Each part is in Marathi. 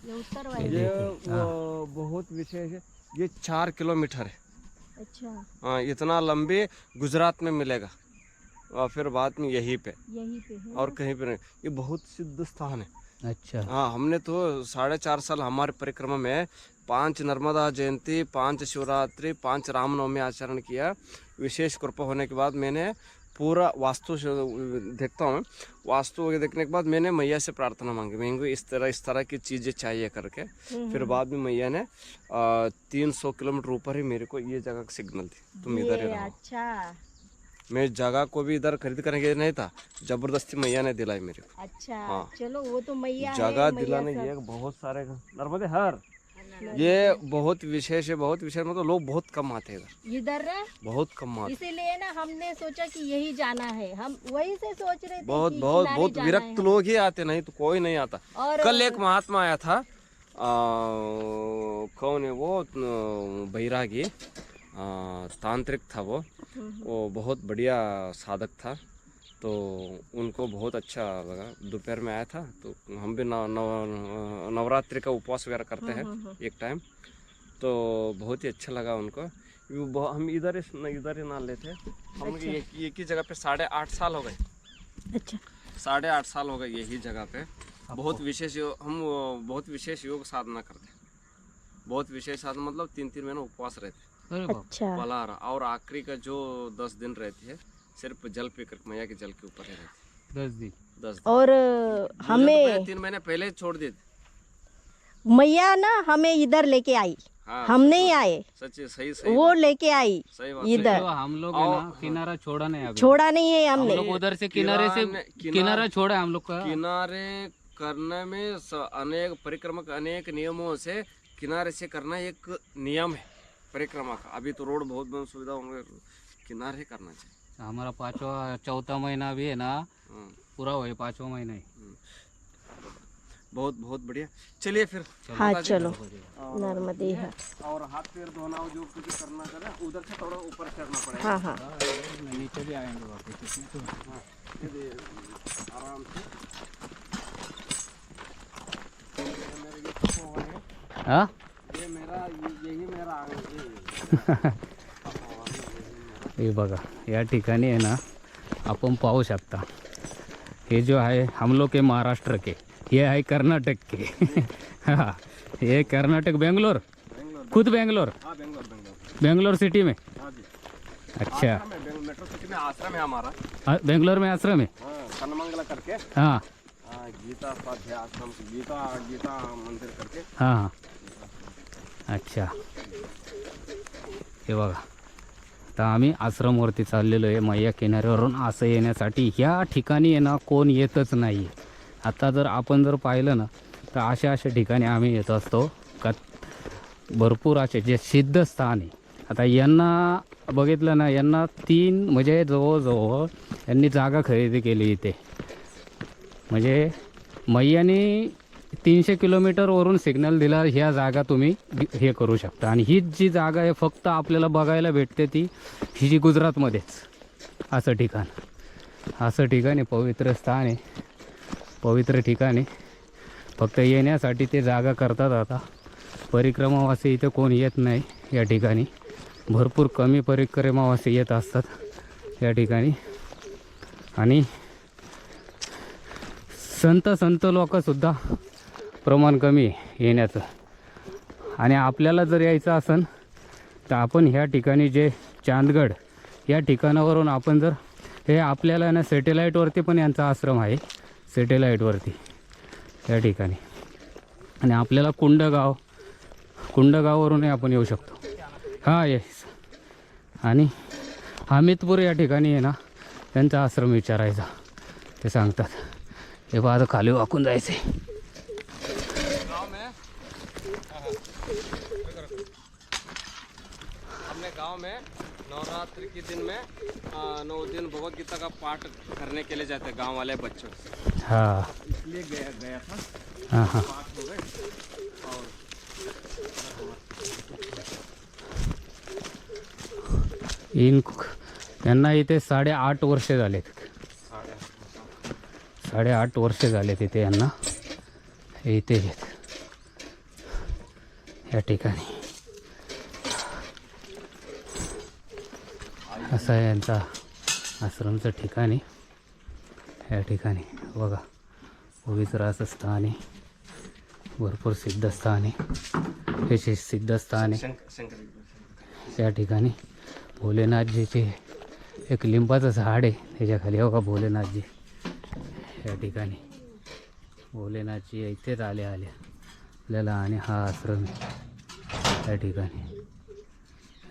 ये बहुत विशेष है। ये 4 किलोमीटर है। अच्छा, हाँ, इतना लंबे गुजरात में मिलेगा और फिर बाद में यहीं पे है और कहीं पे नहीं। ये बहुत सिद्ध स्थान है। अच्छा। हाँ, हमने तो 4.5 साल हमारे परिक्रमा में 5 नर्मदा जयंती, 5 शिवरात्रि, 5 रामनवमी आचरण किया। विशेष कृपा होने के बाद मैंने पूरा वास्तु देखता हूँ। वास्तु देखने के बाद मैंने मैया से प्रार्थना मांगी, मैंने इस तरह की चीज़ें चाहिए करके। फिर बाद में मैया ने 300 किलोमीटर ऊपर ही मेरे को ये जगह का सिग्नल दी, तुम इधर ही रहो। अच्छा मैं जगह को भी इधर खरीद करके नहीं था, जबरदस्ती मैया ने दिलाई मेरे को। अच्छा। हाँ। चलो वो तो मैया जगह है, दिलाने ये बहुत सारे नर्मदे हर ये बहुत विशेष है, बहुत विशेष। मतलब लोग बहुत कम आते हैं इधर, इधर है, बहुत कम आते। इसीलिए ना हमने सोचा कि यही जाना है। हम वही से सोच रहे थे बहुत कि बहुत किनारे बहुत जाना विरक्त है। लोग ही आते, नहीं तो कोई नहीं आता। और कल एक महात्मा आया था, कौन है वो, बैरागी, तांत्रिक था वो बहुत बढ़िया साधक था। तो उनको बहुत अच्छा लगा। दोपहर में आया था, तो हम भी नवरात्रि का उपवास वगैरह करते हैं एक टाइम, तो बहुत ही अच्छा लगा उनको। हम इधर ही ना लेते। हम एक ही जगह पे 8.5 साल हो गए। अच्छा, 8.5 साल हो गए यही जगह पे। बहुत विशेष हम बहुत विशेष योग साधना करते हैं। बहुत विशेष साधना मतलब 3-3 महीने उपवास रहते हैं। अच्छा। पलार और आखिरी का जो 10 दिन रहती है, सिर्फ जल पी कर मैया के जल के ऊपर ही रहती है। 10 दिन। 10 दिन। और हमें 3 महीने पहले छोड़ दिए थे। मैया ना हमें इधर लेके आई। हाँ, हम नहीं आए, सच्ची सही वो लेके आई सही बात। इधर। तो हम लोग है ना किनारा छोड़ा नहीं अभी। छोड़ा नहीं है हम हमने। लोग उधर से किनारे से किनारा छोड़ा है हम लोग का। किनारे करने में अनेक परिक्रमा का अनेक नियमों से किनारे से करना एक नियम है परिक्रमा का। अभी तो रोड बहुत सुविधा होंगे, किनारे करना चाहिए। हमारा 4वां महीना भी है ना, पूरा हुआ 5वां महीना ही। बहुत बहुत बढ़िया। चलिए फिर। हाँ माता जी। चलो, नर्मदे है। और हाथ पैर धोना हो, जो कुछ करना करे उधर से थोड़ा ऊपर चढ़ना पड़ेगा। हाँ हाँ, नीचे भी आएंगे वापस। ये आराम से। ये मेरा ये तपोवन है। हाँ, ये मेरा यही मेरा आंगण है। हे बघा, या ठिकाणी आहे ना, आपण पाहू शकता, हे जो आहे हम लोग के महाराष्ट्र के, ये है कर्नाटक के। हाँ, ये कर्नाटक बेंगलोर, खुद बेंगलोर। हाँ, बेंगलोर बेंगलोर सिटी में। हाँ जी। अच्छा, मेट्रो सिटी में आश्रम है हमारा। बेंगलोर में आश्रम है। हाँ, कनमंगला करके। हाँ गीता स्वाध्याय आश्रम, गीता मंदिर करके। हाँ हाँ, अच्छा। हे बघा, आता आम्ही आश्रमवरती चाललेलो आहे मैया किनाऱ्यावरून. असं येण्यासाठी ह्या ठिकाणी आहे ना कोण येतच नाही. आता जर आपण जर पाहिलं ना, तर अशा ठिकाणी आम्ही येत असतो का भरपूर असे जे सिद्ध स्थान आहे. आता यांना बघितलं ना, यांना 3 म्हणजे जवळजवळ यांनी जागा खरेदी केली इथे. म्हणजे मैयाने 300 किलोमीटरवरून सिग्नल दिला, ह्या जागा तुम्ही हे करू शकता. आणि हीच जी जागा आहे फक्त आपल्याला बघायला भेटते ती ही जी गुजरातमध्येच. असं ठिकाण आहे, पवित्र स्थान आहे, पवित्र ठिकाणी. फक्त येण्यासाठी ते जागा करतात. आता परिक्रमावासी इथे कोण येत नाही या ठिकाणी. भरपूर कमी परिक्रमावासी येत असतात या ठिकाणी. आणि संत लोकसुद्धा प्रमाण कमी येण्याचं. आणि आपल्याला जर यायचं असेल तर आपण ह्या ठिकाणी जे चांदगड या ठिकाणावरून आपण जर, हे आपल्याला ना सॅटेलाईटवरती पण यांचा आश्रम आहे, सॅटेलाईटवरती या ठिकाणी. आणि आपल्याला कुंडगाववरूनही आपण येऊ शकतो. हां येस. आणि हमीदपूर या ठिकाणी आहे ना त्यांचा आश्रम विचारायचा, ते सांगतात. हे बघा, आता खाली वाकून जायचं आहे. अपने गांव में नवरात्रि के दिन में 9 दिन भगवत गीता का पाठ करने के लिए जाते हैं गांव वाले बच्चों से। हाँ इसलिए गया था। हाँ हाँ, पाठ हो गए और यांना इथे 8.5 वर्ष झालेत. 8.5 वर्ष झाले तिथे यांना इथे आहेत. या ठिकाणी असं आहे यांचा आश्रमचं ठिकाणी. या ठिकाणी बघा पवित्र स्थान आहे, भरपूर सिद्धस्थान आहे. हे सिद्धस्थान आहे. त्या ठिकाणी भोलेनाथजीचे एक लिंबाचं झाड आहे, त्याच्याखाली बघा भोलेनाथजी. या ठिकाणी भोलेनाथजी इथेच आले आपल्याला. आणि हा आश्रम आहे त्या ठिकाणी.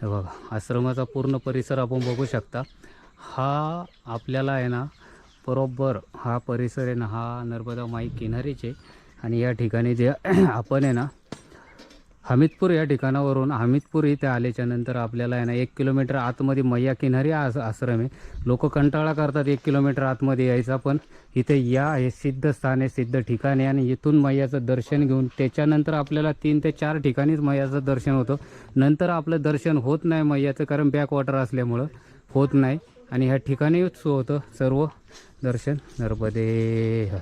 हे बघा आश्रमाचा पूर्ण परिसर आपण बघू शकता. हा आपल्याला आहे ना बरोबर हा परिसर आहे ना हा नर्मदा माई किनारीचे. आणि या ठिकाणी जे आपण आहे ना हमीदपूर या ठिकाणावरून हमीदपूर इथे आल्याच्या नंतर आपल्याला आहे ना 1 किलोमीटर आतमध्ये मैया किनारी आश्रम आहे. लोक कंटाळा करतात 1 किलोमीटर आतमध्ये यायचा, पण इथे या हे सिद्ध स्थान आहे, सिद्ध ठिकाण आहे. आणि इथून मैयाचं दर्शन घेऊन त्याच्यानंतर आपल्याला 3 ते 4 ठिकाणीच मैयाचं दर्शन होतं. नंतर आपलं दर्शन होत नाही मैयाचं, कारण बॅकवॉटर असल्यामुळं होत नाही. आणि ह्या ठिकाणीच होतं सर्व दर्शन. नर्मदे हर.